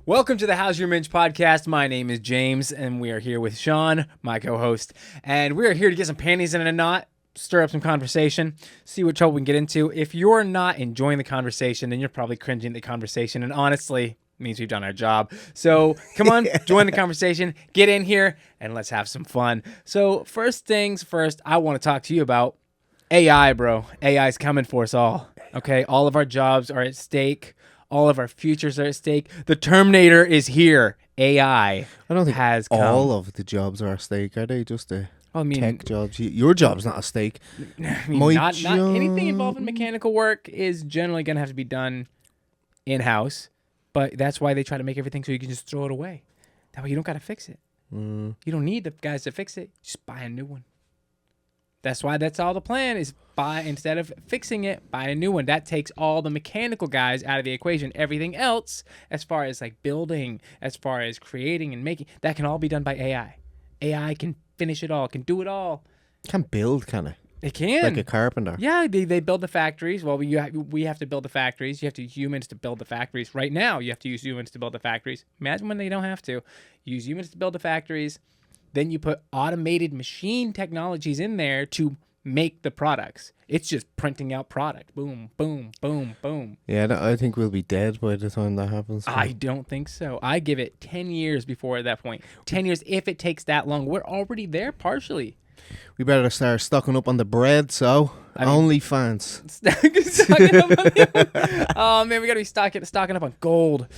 Welcome to the How's Your Minge Podcast. My name is James, and we are here with Sean, my co-host. And we are here to get some panties in a knot, stir up some conversation, see what trouble we can get into. If you're not enjoying the conversation, then you're probably cringing at the conversation. And honestly, it means we've done our job. So come on, join the conversation, get in here, and let's have some fun. So first things first, I want to talk to you about AI, bro. AI is coming for us all. Okay, all of our jobs are at stake. All of our futures are at stake. The Terminator is here. AI I don't think has come. all of the jobs are at stake, are they? Just the I mean, tech jobs. Your job's not at stake. not anything involving mechanical work is generally going to have to be done in-house, but that's why they try to make everything so you can just throw it away. That way you don't got to fix it. You don't need the guys to fix it. Just buy a new one. That's why that's all the plan is buy, instead of fixing it, buy a new one. That takes all the mechanical guys out of the equation. Everything else, as far as like building, as far as creating and making, that can all be done by AI. AI can finish it all, can do it all. Can't build, can it? It can. Like a carpenter. Yeah, they build the factories. Well, we have to build the factories. You have to use humans to build the factories. Right now, you have to use humans to build the factories. Imagine when they don't have to. Use humans to build the factories. Then you put automated machine technologies in there to make the products. It's just printing out product. Boom, boom, boom, boom. Yeah, I think we'll be dead by the time that happens. I don't think so. I give it 10 years before that point. 10 years, if it takes that long. We're already there partially. We better start stocking up on the bread, so OnlyFans. Oh man, we gotta be stocking up on gold.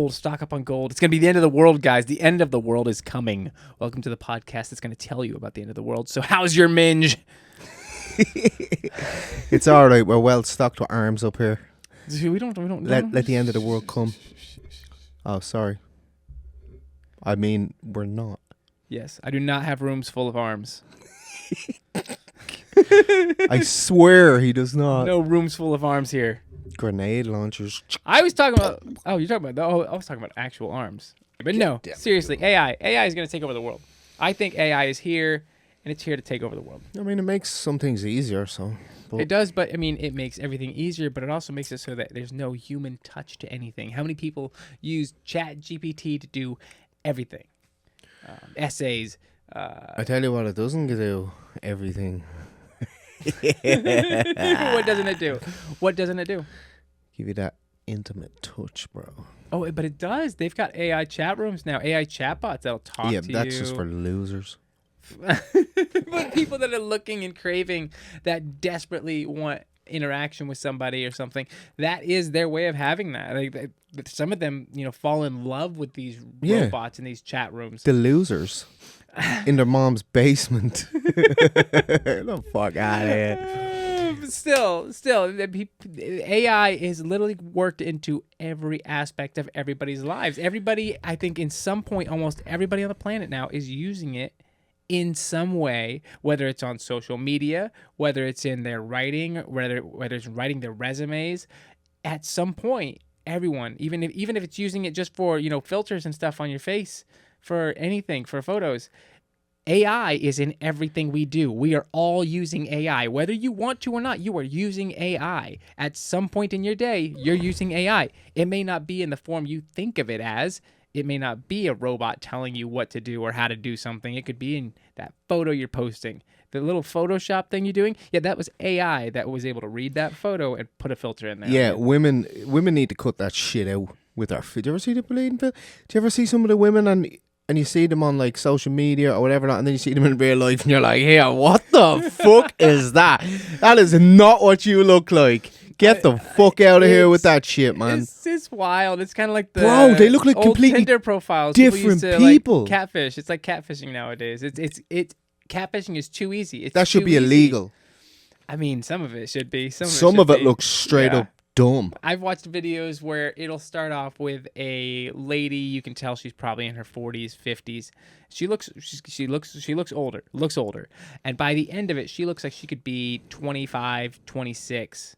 Stock up on gold. It's gonna be the end of the world, guys. The end of the world is coming. Welcome to the podcast that's gonna tell you about the end of the world. So how's your minge? It's all right. We're well stocked with arms up here. We don't Let the end of the world come. Oh, sorry. I mean, we're not. Yes, I do not have rooms full of arms. I swear he does not. No rooms full of arms here. Grenade launchers. I was talking about. Oh, you're talking about. Oh, I was talking about actual arms. But no, seriously, AI. AI is going to take over the world. I think AI is here, and it's here to take over the world. I mean, it makes some things easier, so. It does, but I mean, it makes everything easier, but it also makes it so that there's no human touch to anything. How many people use ChatGPT to do everything? Essays. I tell you what, it doesn't do everything. What doesn't it do? What doesn't it do? Give you that intimate touch, bro. Oh, but it does. They've got AI chat rooms now, AI chatbots that'll talk to you. Yeah, that's just for losers. But people that are looking and craving, that desperately want interaction with somebody or something, that is their way of having that. Like, some of them, fall in love with these robots in these chat rooms. The losers in their mom's basement. Get the fuck out of here. Still, AI is literally worked into every aspect of everybody's lives. Everybody, I think, in some point, almost everybody on the planet now is using it in some way, whether it's on social media, whether it's in their writing, whether it's writing their resumes. At some point, everyone, even if it's using it just for filters and stuff on your face, for anything, for photos, AI is in everything we do. We are all using AI, whether you want to or not. You are using AI at some point in your day. You're using AI. It may not be in the form you think of it as. It may not be a robot telling you what to do or how to do something. It could be in that photo you're posting. The little Photoshop thing you're doing, yeah, that was AI that was able to read that photo and put a filter in there. Yeah, women need to cut that shit out with our... Do you ever see the bleeding film? Do you ever see some of the women and you see them on like social media or whatever, and then you see them in real life and you're like, hey, what the fuck is that? That is not what you look like. Get the fuck out of here with that shit, man. It's wild. It's kind of like the bro. They look like old completely Tinder profiles. different people. Like, catfish. It's like catfishing nowadays. It's catfishing is too easy. That should be illegal. I mean, some of it should be. Some of it looks straight up dumb. I've watched videos where it'll start off with a lady. You can tell she's probably in her 40s, 50s. She looks older. And by the end of it, she looks like she could be 25, 26.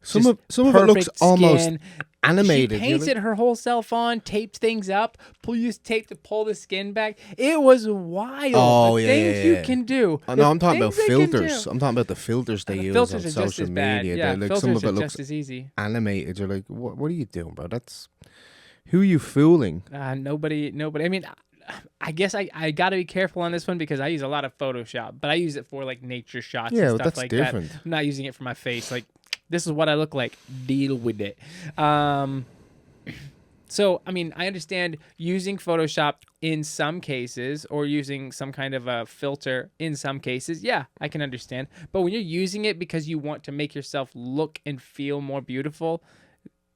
Some of it looks almost skin. animated. She painted her whole self on, taped things up, used tape to pull the skin back. It was wild. Oh, the things you can do. No, I'm talking about filters. I'm talking about the filters they use on social media. Yeah, like, filters some of are it looks just as easy. animated. You're like, what are you doing, bro? That's Who are you fooling? Nobody. I mean, I guess I got to be careful on this one because I use a lot of Photoshop, but I use it for like nature shots Yeah, and well, stuff that's like different. that. I'm not using it for my face. Like, this is what I look like. Deal with it. So, I mean, I understand using Photoshop in some cases or using some kind of a filter in some cases. Yeah, I can understand. But when you're using it because you want to make yourself look and feel more beautiful,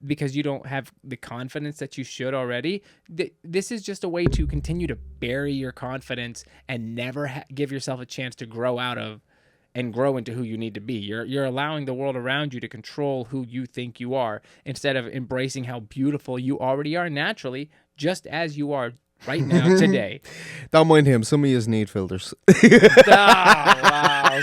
because you don't have the confidence that you should already, this is just a way to continue to bury your confidence and never give yourself a chance to grow out of and grow into who you need to be. You're allowing the world around you to control who you think you are instead of embracing how beautiful you already are naturally, just as you are right now today. Don't mind him. Some of yous need filters. Oh, wow.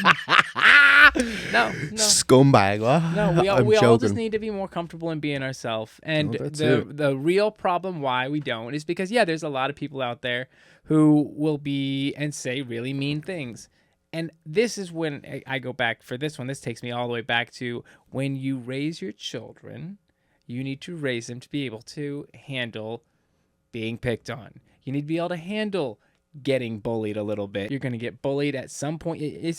No. Scumbag. What? No, we I'm all just joking. need to be more comfortable in being ourselves. And that's it. the real problem why we don't is because, yeah, there's a lot of people out there who will be and say really mean things. And this is when I go back for this one. This takes me all the way back to when you raise your children, you need to raise them to be able to handle being picked on. You need to be able to handle getting bullied a little bit. You're going to get bullied at some point. You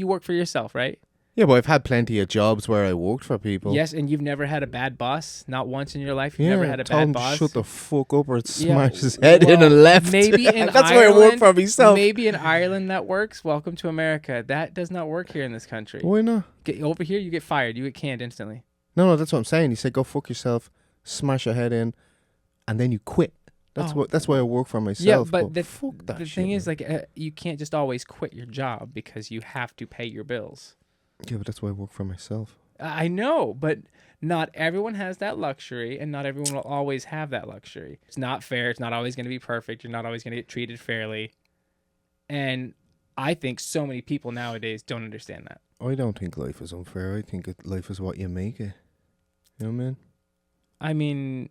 work for yourself, right? Yeah, but I've had plenty of jobs where I worked for people. Yes, and you've never had a bad boss? Not once in your life? You've Yeah, never had a told him bad to boss? shut the fuck up or it Yeah, smashed his head in well, and left. Maybe in That's where I work for myself. Maybe in Ireland that works. Welcome to America. That does not work here in this country. Why not? Over here, you get fired. You get canned instantly. No, that's what I'm saying. He said, go fuck yourself, smash your head in, and then you quit. That's why I work for myself. Yeah, but fuck that the shit, thing man. is, like, you can't just always quit your job because you have to pay your bills. Yeah, but that's why I work for myself. I know, but not everyone has that luxury, and not everyone will always have that luxury. It's not fair. It's not always going to be perfect. You're not always going to get treated fairly. And I think so many people nowadays don't understand that. I don't think life is unfair. I think life is what you make it. You know what I mean? I mean,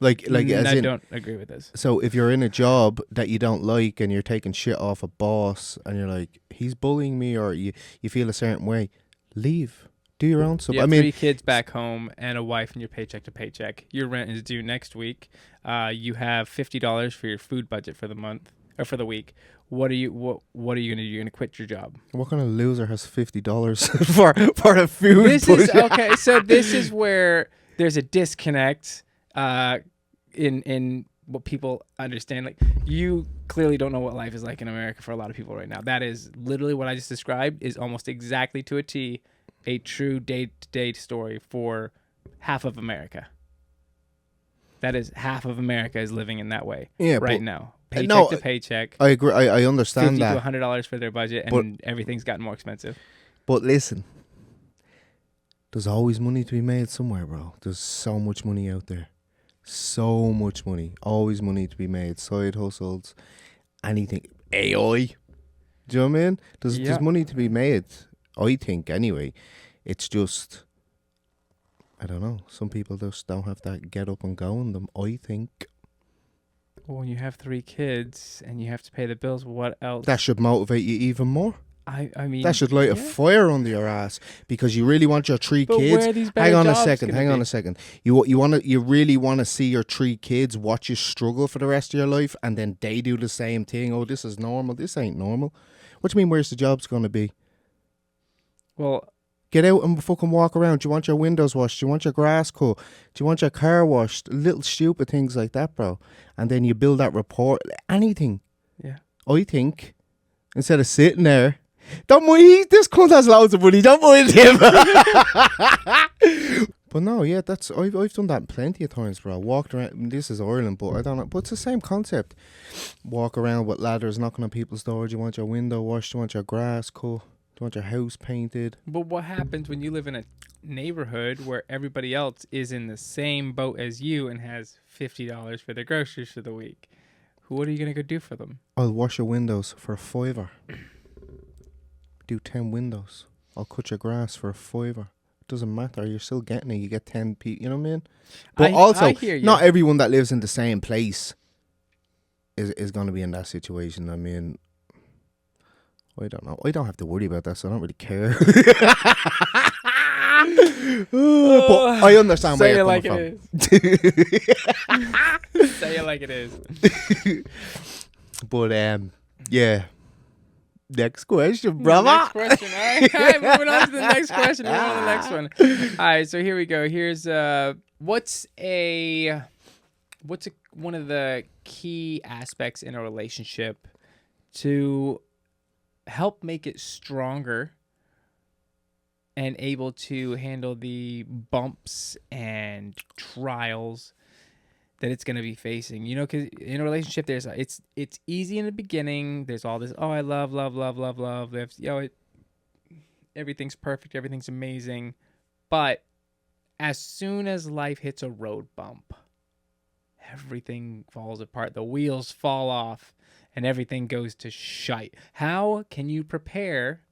Like as I in, don't agree with this. so if you're in a job that you don't like and you're taking shit off a boss and you're like, he's bullying me, or you feel a certain way, leave. Do your own stuff. You have I mean, 3 kids back home and a wife, and you're paycheck to paycheck. Your rent is due next week. You have $50 for your food budget for the month or for the week. What are you gonna do? You're gonna quit your job? what kind of loser has $50 for a food This is budget? okay. So this is where there's a disconnect in what people understand. Like, you clearly don't know what life is like in America for a lot of people right now. That is literally what I just described is almost exactly to a T a true day-to-day story for half of America. That is half of America is living in that way right now. Paycheck to paycheck. I agree. I understand $50 that. to $100 for their budget, and everything's gotten more expensive. But listen, there's always money to be made somewhere, bro. There's so much money out there. So much money. Always money to be made. Side hustles, anything. AI. Do you know what I mean? There's money to be made, I think, anyway. It's just, I don't know. Some people just don't have that get up and go in them, I think. Well, when you have 3 kids and you have to pay the bills, what else? That should motivate you even more. I mean, That should light a fire under your ass because you really want your 3 But kids. where are these better Hang on a jobs second. gonna Hang on be? a second. You really want to see your 3 kids watch you struggle for the rest of your life, and then they do the same thing. Oh, this is normal. This ain't normal. What do you mean? Where's the jobs gonna be? Well, Get out and fucking walk around. Do you want your windows washed? Do you want your grass cut? Do you want your car washed? Little stupid things like that, bro. And then you build that rapport. Anything. yeah. I think, instead of sitting there, don't mind, this cunt has loads of money, don't mind him. But no, yeah, I've done that plenty of times, bro. Walked around, this is Ireland, but I don't know, but it's the same concept. Walk around with ladders, knocking on people's doors. Do you want your window washed? Do you want your grass cut? Do you want your house painted? But what happens when you live in a neighborhood where everybody else is in the same boat as you and has $50 for their groceries for the week? What are you going to go do for them? I'll wash your windows for a £5. Do 10 windows. I'll cut your grass for a £5. Doesn't matter. You're still getting it. You get 10 people. You know what I mean? But also, I hear you. not everyone that lives in the same place is going to be in that situation. I mean, I don't know. I don't have to worry about that, so I don't really care. But I understand where Say you're it like coming it is. Say it like it is. from. But yeah. Next question, brother. Next question. All right. Moving on to the next question. Moving on to the next one. All right. So here we go. Here's what's one of the key aspects in a relationship to help make it stronger and able to handle the bumps and trials that it's going to be facing, you know, because in a relationship, it's easy in the beginning. There's all this, oh, I love. There's, everything's perfect. Everything's amazing. But as soon as life hits a road bump, everything falls apart. The wheels fall off and everything goes to shite. How can you prepare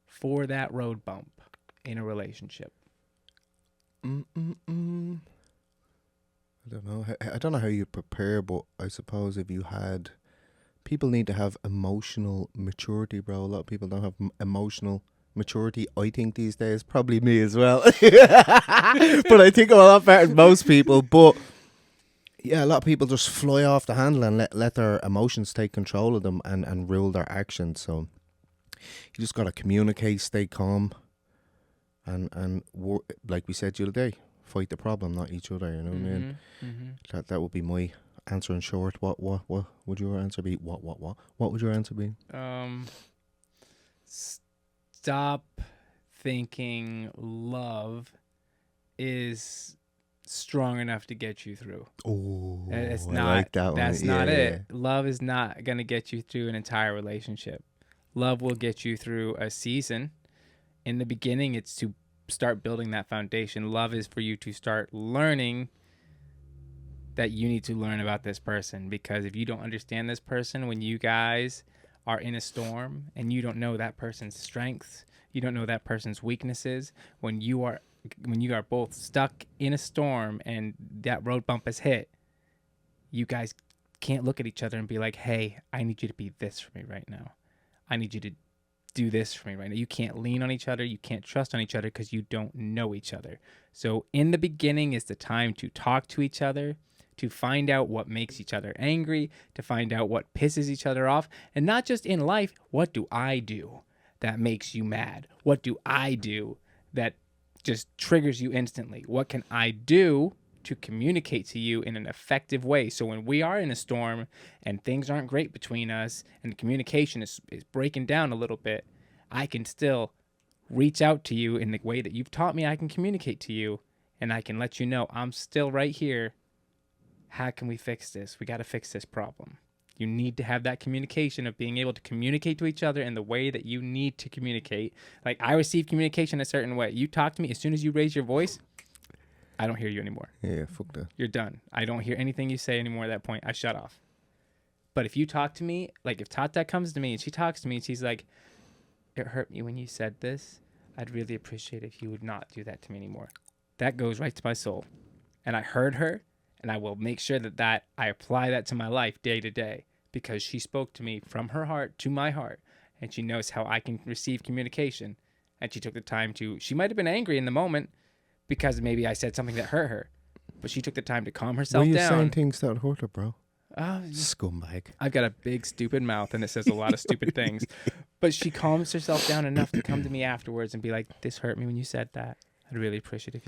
for that road bump in a relationship? I don't know how you prepare, but I suppose if you had, people need to have emotional maturity, bro. A lot of people don't have emotional maturity. I think these days, probably me as well. But I think I'm a lot better than most people. But yeah, a lot of people just fly off the handle and let their emotions take control of them and rule their actions. So you just gotta communicate, stay calm, and like we said the other day, fight the problem, not each other. You know what I mean? Mm-hmm. That would be my answer in short. What would your answer be? What would your answer be? Stop thinking love is strong enough to get you through. Oh, it's not. I like that one. That's not it. Love is not gonna get you through an entire relationship. Love will get you through a season. In the beginning, it's to start building that foundation. Love is for you to start learning that you need to learn about this person, because if you don't understand this person, when you guys are in a storm and you don't know that person's strengths, you don't know that person's weaknesses, when you are both stuck in a storm and that road bump is hit, you guys can't look at each other and be like, hey, I need you to be this for me right now. I need you to do this for me right now. You can't lean on each other. You can't trust on each other because you don't know each other. So in the beginning is the time to talk to each other, to find out what makes each other angry, to find out what pisses each other off. And not just in life, what do I do that makes you mad? What do I do that just triggers you instantly? What can I do to communicate to you in an effective way? So when we are in a storm and things aren't great between us and the communication is breaking down a little bit, I can still reach out to you in the way that you've taught me I can communicate to you, and I can let you know I'm still right here. How can we fix this? We got to fix this problem. You need to have that communication of being able to communicate to each other in the way that you need to communicate. Like, I receive communication a certain way. You talk to me, as soon as you raise your voice, I don't hear you anymore. Yeah, fuck that. You're done. I don't hear anything you say anymore at that point. I shut off. But if you talk to me, like if Tata comes to me and she talks to me and she's like, it hurt me when you said this. I'd really appreciate if you would not do that to me anymore. That goes right to my soul. And I heard her, and I will make sure that I apply that to my life day to day, because she spoke to me from her heart to my heart, and she knows how I can receive communication. And she took the time she might have been angry in the moment, because maybe I said something that hurt her, but she took the time to calm herself down. Were you saying things that hurt her, bro? Scumbag. I've got a big stupid mouth and it says a lot of stupid things, but she calms herself down enough to come to me afterwards and be like, this hurt me when you said that. I'd really appreciate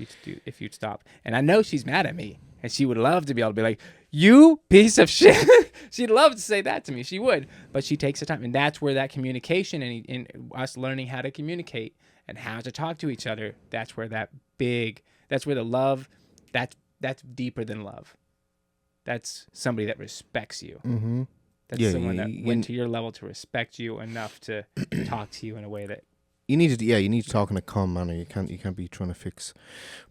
if you'd stop. And I know she's mad at me, and she would love to be able to be like, you piece of shit. She'd love to say that to me. She would, but she takes the time, and that's where that communication and us learning how to communicate and how to talk to each other, that's where that's where the love, that's deeper than love. That's somebody that respects you. Mm-hmm. That's someone that went to your level to respect you enough to talk to you in a way that you need to talk in a calm manner. You can't be trying to fix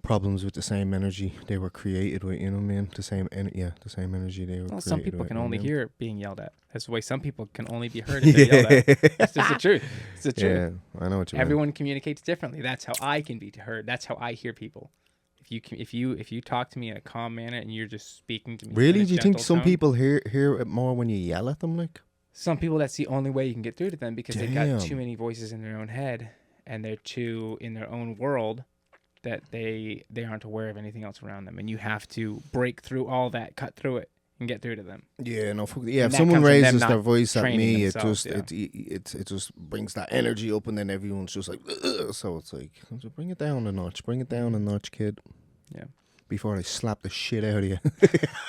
problems with the same energy they were created with. You know what I mean? The same energy they were. Well, some people can only hear being yelled at. That's the way some people can only be heard if they're yelled at. That's just the truth. It's the truth. Yeah, I know what you mean. Everyone communicates differently. That's how I can be heard. That's how I hear people. If you talk to me in a calm manner and you're just speaking to me, really, do you think some people hear it more when you yell at them? Like, some people, that's the only way you can get through to them, because they've got too many voices in their own head and they're too in their own world, that they aren't aware of anything else around them, and you have to break through all that, cut through it, and get through to them. Yeah, no, yeah. And If that someone comes from them raises not their voice at training me, themselves, it just brings that energy up, and then everyone's just like, ugh. So it's like, bring it down a notch, kid. Yeah. Before I slap the shit out of you.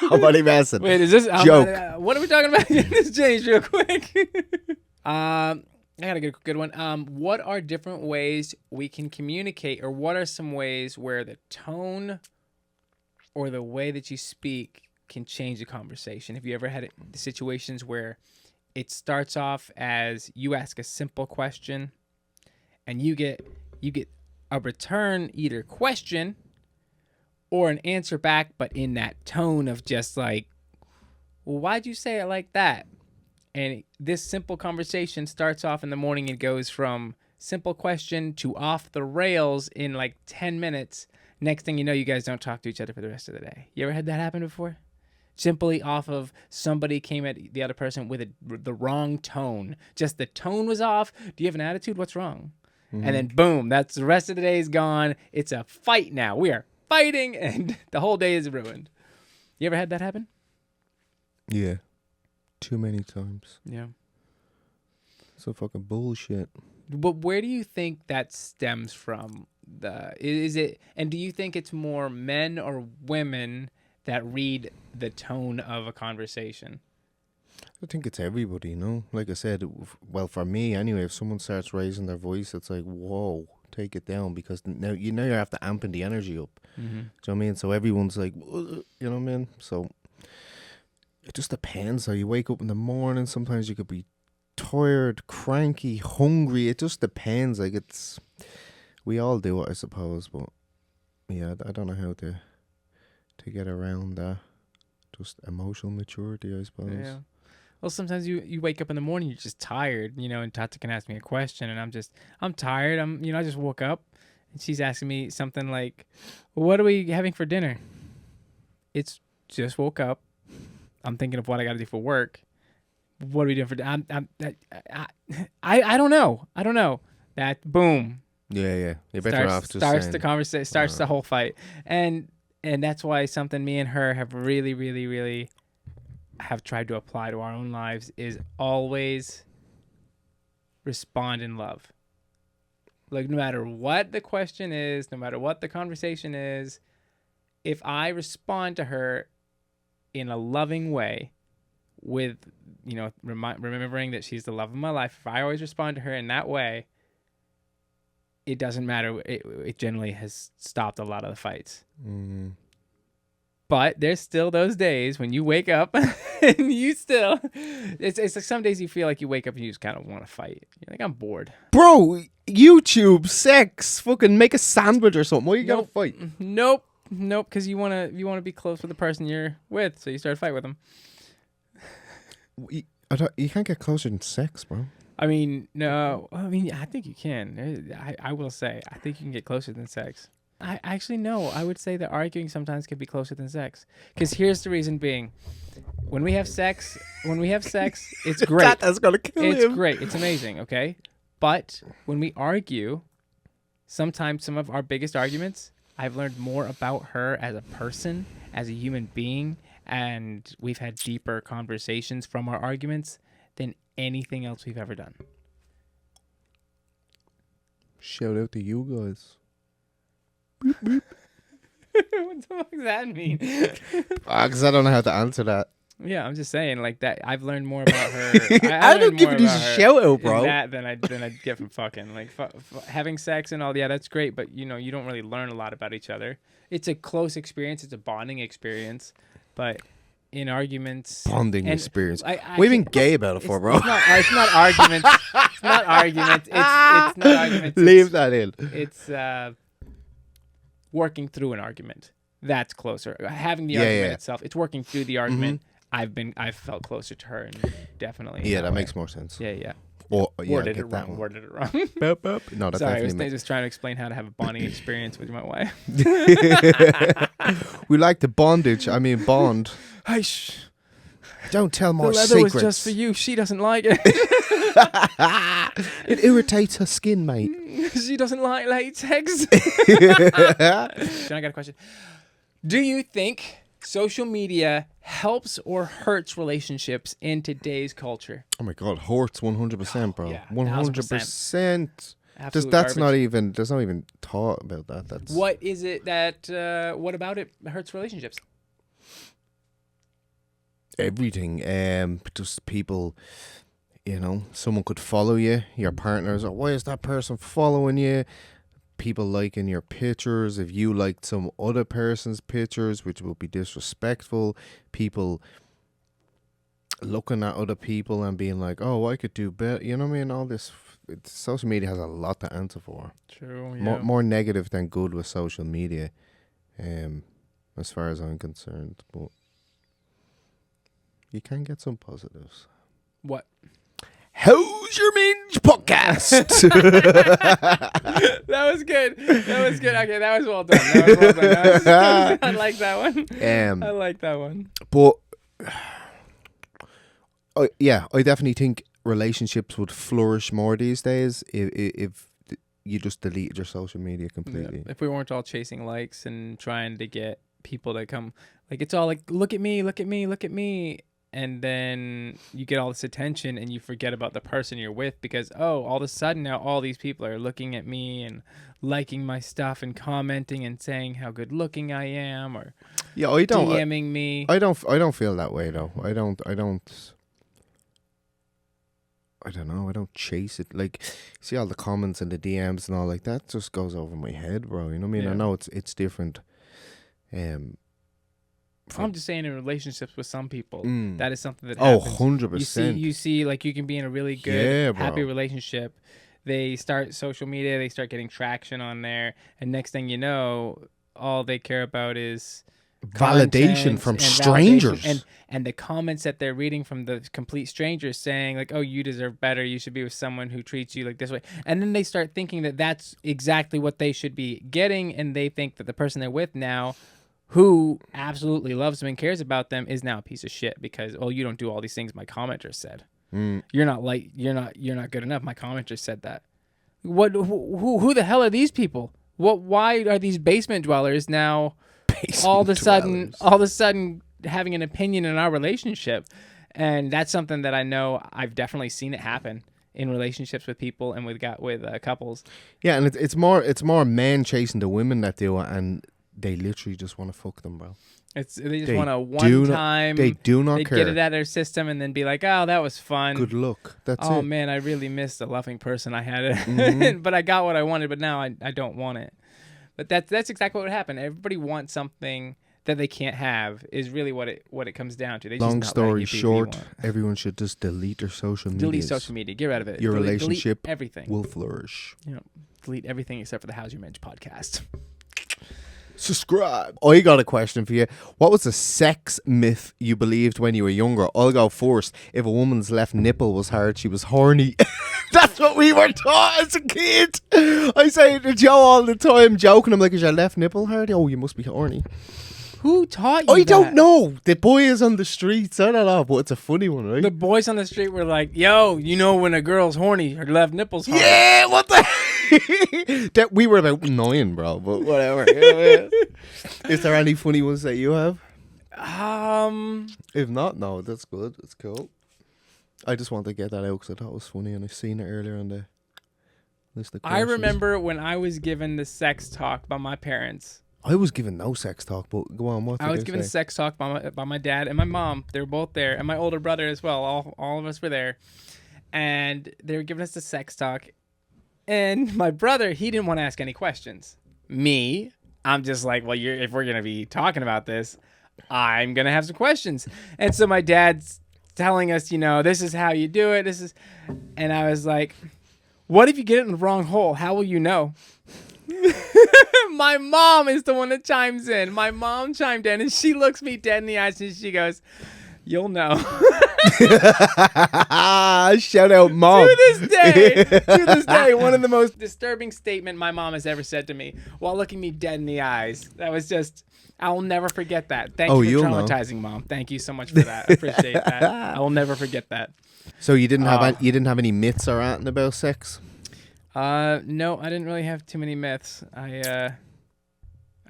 I'm only messing. Wait, is this joke? What are we talking about? This changed real quick. I got a good one. What are different ways we can communicate, or what are some ways where the tone or the way that you speak can change the conversation? Have you ever had situations where it starts off as you ask a simple question and you get a return either question or an answer back, but in that tone of just like, well, why'd you say it like that? And this simple conversation starts off in the morning and goes from simple question to off the rails in like 10 minutes. Next thing you know, you guys don't talk to each other for the rest of the day. You ever had that happen before? Simply off of somebody came at the other person with the wrong tone. Just the tone was off. Do you have an attitude? What's wrong? Mm-hmm. And then boom, that's the rest of the day is gone. It's a fight now. We are fighting and the whole day is ruined. You ever had that happen? Yeah. Too many times. Yeah. So fucking bullshit. But where do you think that stems from? Is it, and do you think it's more men or women that read the tone of a conversation? I think it's everybody, you know? Like I said, well, for me anyway, if someone starts raising their voice, it's like, whoa, take it down, because now you have to amping the energy up. Mm-hmm. Do you know what I mean? So everyone's like, you know what I mean? So it just depends how you wake up in the morning. Sometimes you could be tired, cranky, hungry. It just depends. Like, we all do it, I suppose, but yeah, I don't know how to get around that. Just emotional maturity, I suppose. Yeah. Well, sometimes you wake up in the morning, you're just tired, and Tata can ask me a question, and I'm tired. I just woke up, and she's asking me something like, "What are we having for dinner?" It's just woke up. I'm thinking of what I got to do for work. What are we doing for dinner? I don't know. That boom. Yeah. You're better off just starts saying, the conversation, starts the whole fight, and that's why something me and her have really, really, really have tried to apply to our own lives is always respond in love. Like, no matter what the question is, no matter what the conversation is, if I respond to her in a loving way with, remembering that she's the love of my life, if I always respond to her in that way, it doesn't matter. It generally has stopped a lot of the fights. Mm. But there's still those days when you wake up and you still, it's like some days you feel like you wake up and you just kind of want to fight. You're like, I'm bored. Bro, YouTube, sex, fucking make a sandwich or something. Why you gotta fight? Nope, because you wanna be close with the person you're with, so you start a fight with them. You can't get closer than sex, bro. I mean, no. I mean, I think you can. I will say, I think you can get closer than sex. I actually no. I would say that arguing sometimes can be closer than sex. Because here's the reason being: when we have sex, it's great. That's gonna kill him. It's great. It's amazing. Okay, but when we argue, sometimes some of our biggest arguments, I've learned more about her as a person, as a human being, and we've had deeper conversations from our arguments than anything else we've ever done. Shout out to you guys. What the fuck does that mean? Because I don't know how to answer that. Yeah, I'm just saying, like that. I've learned more about her. I don't give you a shout out, bro. Than I get from fucking like having sex and all. Yeah, that's great, but you don't really learn a lot about each other. It's a close experience. It's a bonding experience, but in arguments, bonding experience. We've been gay about it before, bro. It's not arguments. It's not arguments. It's not arguments. Leave that in. It's working through an argument. That's closer. Having the argument itself, it's working through the argument. Mm-hmm. I've felt closer to her, and definitely. Yeah, that makes more sense. Yeah. Worded it wrong. No, that's sorry, I was definitely just trying to explain how to have a bonding experience with my wife. We like the bondage. I mean, bond. Hey, don't tell more secrets. The leather was just for you. She doesn't like it. It irritates her skin, mate. She doesn't like latex. John, I got a question. Do you think social media helps or hurts relationships in today's culture? Oh my God, hurts 100%, bro. yeah, 100%. Absolute That's not garbage. even. There's not even thought about that. That's What is it that? What about it hurts relationships? everything. Just people. You know, someone could follow you. Your partner's like, why is that person following you? People liking your pictures. If you liked some other person's pictures, which would be disrespectful. People looking at other people and being like, oh, I could do better. You know what I mean? All this. Social media has a lot to answer for. True. Yeah. More negative than good with social media, as far as I'm concerned. But you can get some positives. What? How's your Minge Podcast? That was good. That was good. Okay, that was well done. That was well done. I like that one. I like that one. But yeah, I definitely think relationships would flourish more these days if you just deleted your social media completely. Yeah. If we weren't all chasing likes and trying to get people to come, like it's all like, look at me, look at me, look at me. And then you get all this attention and you forget about the person you're with because, oh, all of a sudden now all these people are looking at me and liking my stuff and commenting and saying how good looking I am or DMing me. I don't feel that way though. I don't know. I don't chase it. Like, see all the comments and the DMs and all like that just goes over my head, bro. You know what I mean? Yeah. I know it's different. I'm just saying in relationships with some people, that is something that Oh, happens. 100%. You see, like you can be in a really good, bro. happy relationship. They start social media, they start getting traction on there, and next thing you know, all they care about is validation content from and strangers. validation and the comments that they're reading from the complete strangers saying like, oh, you deserve better, you should be with someone who treats you like this way, and then they start thinking that that's exactly what they should be getting, and they think that the person they're with now who absolutely loves them and cares about them is now a piece of shit because, oh, you don't do all these things my commenter said. You're not good enough. My commenter said that. Who the hell are these people? Why are these basement dwellers now all of a sudden having an opinion in our relationship? And that's something that I know I've definitely seen it happen in relationships with people and with couples. Yeah, and it's more men chasing the women that do it, and they literally just want to fuck them, bro. They just want a one-time. They do not care. They get it out of their system and then be like, "Oh, that was fun. Good luck." That's it. Oh man, I really missed the loving person I had, but I got what I wanted. But now I don't want it. But that's exactly what would happen. Everybody wants something that they can't have. Is really what it comes down to. Long story short, everyone should just delete their social media. Delete social media. Get rid of it. Your relationship delete everything will flourish. Delete everything except for the How's Your Minge podcast. Subscribe. I got a question for you. What was the sex myth you believed when you were younger? I'll go first. If a woman's left nipple was hard, she was horny. That's what we were taught as a kid. I say it to Joe all the time, joking. I'm like, is your left nipple hard? Oh, you must be horny. Who taught you I don't know. The boys on the streets. I don't know, but it's a funny one, right? The boys on the street were like, yo, you know when a girl's horny, her left nipple's hard. Yeah, what the that we were about 9, bro, but whatever. Is there any funny ones that you have? If not, no, that's good. That's cool. I just want to get that out because I thought it was funny and I seen it earlier on the list of questions. I remember when I was given the sex talk by my parents. I was given no sex talk, but go on. What I was given sex talk by my dad and my mom. They were both there, and my older brother as well. All of us were there, and they were giving us the sex talk. And my brother, he didn't want to ask any questions. Me, I'm just like, well, if we're gonna be talking about this, I'm gonna have some questions. And so my dad's telling us, this is how you do it. And I was like, what if you get it in the wrong hole? How will you know? My mom is the one that chimes in. My mom chimed in and she looks me dead in the eyes and she goes, You'll know. Shout out, Mom. To this day, one of the most disturbing statement my mom has ever said to me while looking me dead in the eyes. That was just, I will never forget that. Thank you for traumatizing, Mom. Thank you so much for that. I appreciate that. I will never forget that. So you didn't have any myths or anything about sex? No, I didn't really have too many myths. I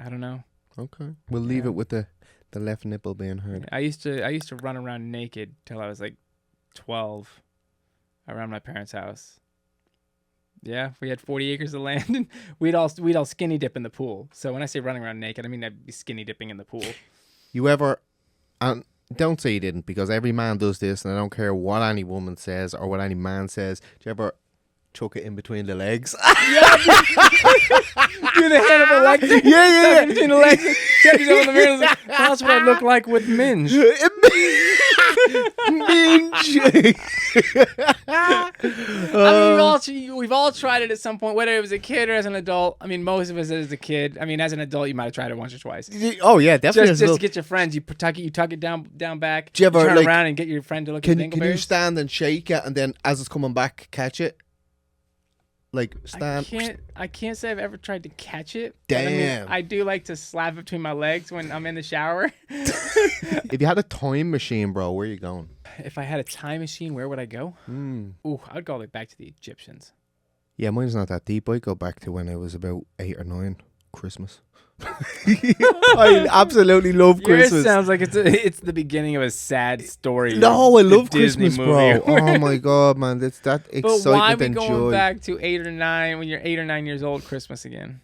don't know. Okay, we'll leave it with the left nipple being hurt. I used to run around naked till I was like 12 around my parents' house. Yeah, we had 40 acres of land, and we'd all skinny dip in the pool. So when I say running around naked, I mean I'd be skinny dipping in the pool. You ever, and don't say you didn't, because every man does this, and I don't care what any woman says or what any man says. Do you ever chuck it in between the legs? Yeah, do the head of a leg. Yeah. In between the legs. Check yourself in the mirror. Like, that's what I look like with Minge. Minge. I mean, we've all tried it at some point, whether it was a kid or as an adult. I mean, most of us as a kid. I mean, as an adult, you might have tried it once or twice. Oh yeah, definitely. Just to get your friends, you tuck it down back. Do you ever turn around and get your friend to look at the dingleberries? Can you stand and shake it, and then as it's coming back, catch it? Like stand. I can't say I've ever tried to catch it. Damn. I do like to slap it between my legs when I'm in the shower. If you had a time machine, bro, where are you going? If I had a time machine, where would I go? Ooh, I'd go like back to the Egyptians. Yeah, mine's not that deep. I'd go back to when I was about 8 or 9, Christmas. I absolutely love Christmas. Yours sounds like it's the beginning of a sad story. No, I love Disney Christmas, movie. bro. Oh my god, man, it's that excitement but why are we and going joy. back to 8 or 9 when you're 8 or 9 years old? Christmas again.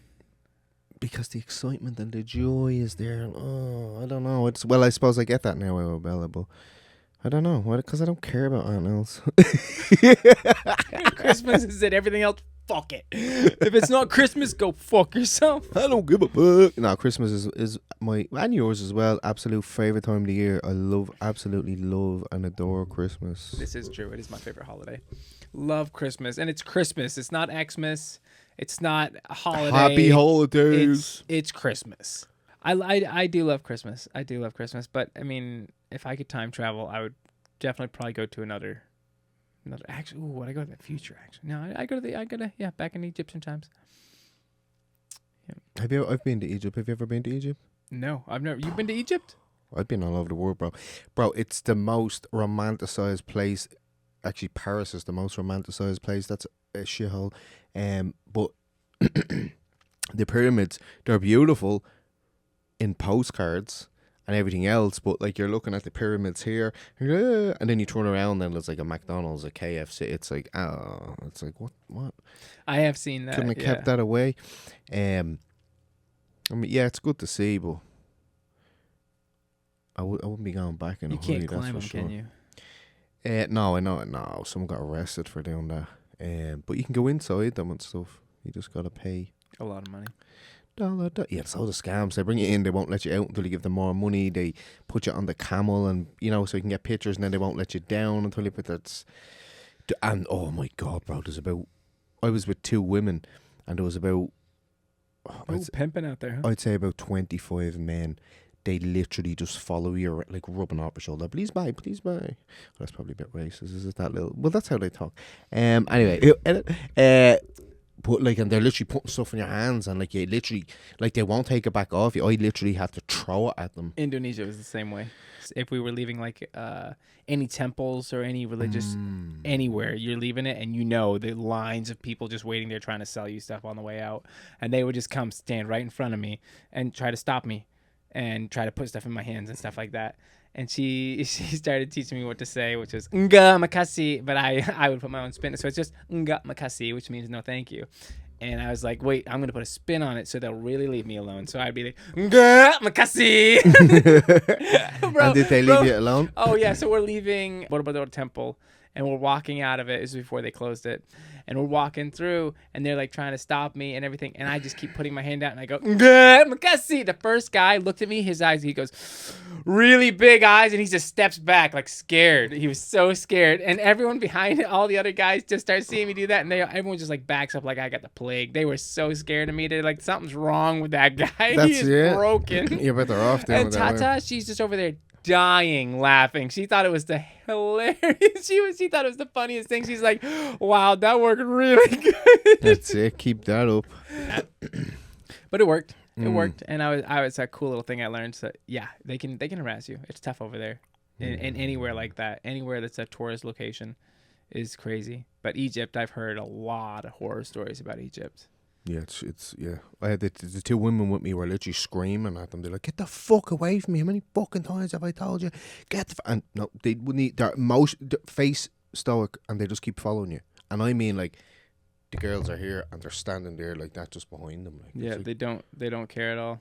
Because the excitement and the joy is there. Oh, I don't know. I suppose I get that now, Bella, but I don't know. Because I don't care about anything else. Christmas is it. Everything else, fuck it. If it's not Christmas, go fuck yourself. I don't give a fuck. No, Christmas is my, and yours as well, absolute favourite time of the year. I absolutely love and adore Christmas. This is true. It is my favorite holiday. Love Christmas. And it's Christmas. It's not Xmas. It's not a holiday. Happy holidays. It's Christmas. I do love Christmas. I do love Christmas. But, I mean, if I could time travel, I would definitely probably go to another. Actually, would I go to the future? Actually, no. I go to back in Egyptian times. Yeah. I've been to Egypt. Have you ever been to Egypt? No, I've never. You've been to Egypt? I've been all over the world, bro. Bro, it's the most romanticized place. Actually, Paris is the most romanticized place. That's a shithole. But the pyramids, they're beautiful in postcards and everything else, but like you're looking at the pyramids here, and then you turn around and there's like a McDonald's, a KFC. It's like, what? I have seen that. Couldn't have kept that away. I mean, yeah, it's good to see, but I wouldn't be going back in a hurry. You can't climb them, sure. can you? No, I know. No, someone got arrested for doing that. But you can go inside them and stuff. You just gotta pay a lot of money. Yeah, it's all the scams. They bring you in, they won't let you out until you give them more money. They put you on the camel, and so you can get pictures, and then they won't let you down until you put that. And oh my god, bro, I was with 2 women, and there was about pimping out there. Huh? I'd say about 25 men. They literally just follow you, like rubbing off your shoulder. Please buy, please buy. Well, that's probably a bit racist. Is it that little? Well, that's how they talk. Anyway, but like, and they're literally putting stuff in your hands, and like you literally, like they won't take it back off you. I literally had to throw it at them. Indonesia was the same way. If we were leaving like any temples or any religious anywhere, you're leaving it, and the lines of people just waiting there trying to sell you stuff on the way out, and they would just come stand right in front of me and try to stop me and try to put stuff in my hands and stuff like that. And she started teaching me what to say, which was "Nga makasi," but I would put my own spin. So it's just "Nga makasi," which means no thank you. And I was like, wait, I'm going to put a spin on it so they'll really leave me alone. So I'd be like, "Nga makasi." And did they leave you alone? Oh, yeah. So we're leaving Borobudur Temple, and we're walking out of it. This was before they closed it. And we're walking through, and they're like trying to stop me and everything. And I just keep putting my hand out, and I go, "Nga makasi." The first guy looked at me, his eyes, he goes, really big eyes, and he just steps back like scared. He was so scared. And everyone behind all the other guys just start seeing me do that, and everyone just like backs up like I got the plague. They were so scared of me. They're like, something's wrong with that guy. He is broken. You're better off then. And Tata, she's just over there dying laughing. She thought it was the hilarious. She thought it was the funniest thing. She's like, "Wow, that worked really good." That's it. Keep that up. But it worked. It worked, and I was a cool little thing I learned. So yeah, they can harass you. It's tough over there, and anywhere like that, anywhere that's a tourist location, is crazy. But Egypt, I've heard a lot of horror stories about Egypt. Yeah, it's yeah. I had the two women with me were literally screaming at them. They're like, "Get the fuck away from me! How many fucking times have I told you? Get the and no, they wouldn't. Their face stoic, and they just keep following you. And I mean, like, the girls are here and they're standing there like that, just behind them. Like, Yeah, like, they don't care at all.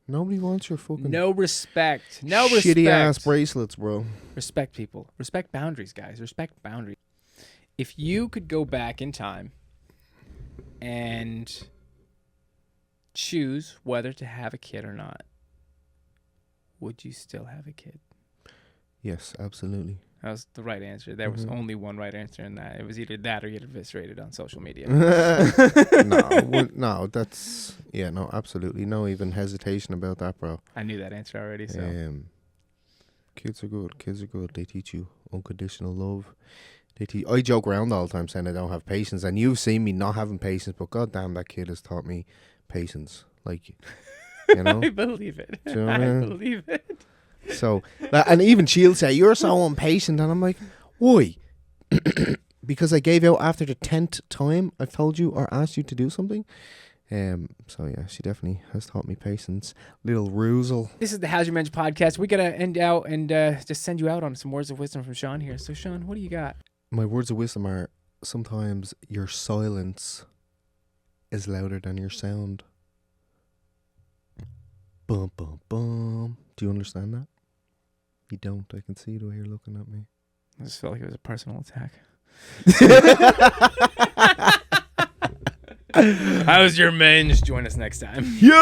nobody wants your fucking No respect. No shitty respect. ass bracelets, bro. Respect people. Respect boundaries, guys. Respect boundaries. If you could go back in time and choose whether to have a kid or not, would you still have a kid? Yes, absolutely. That was the right answer. There was only one right answer in that. It was either that or get eviscerated on social media. No, that's no, absolutely no even hesitation about that, bro. I knew that answer already. So Kids are good. Kids are good. They teach you unconditional love. I joke around all the time saying I don't have patience, and you've seen me not having patience, but goddamn, that kid has taught me patience. Like, you know, I believe it. Do you know what I I mean? believe it. So, and even she'll say, "You're so impatient," and I'm like, "Why?" Because I gave out after the 10th time I've told you or asked you to do something. So yeah, she definitely has taught me patience. Little Ruzel. This is the How's Your Minge Podcast. We gotta end out and just send you out on some words of wisdom from Sean here. So Sean, what do you got? My words of wisdom are: sometimes your silence is louder than your sound. Bum bum bum. Do you understand that? You don't. I can see the way you're looking at me. I just felt like it was a personal attack. How's your minge? Join us next time. Yep.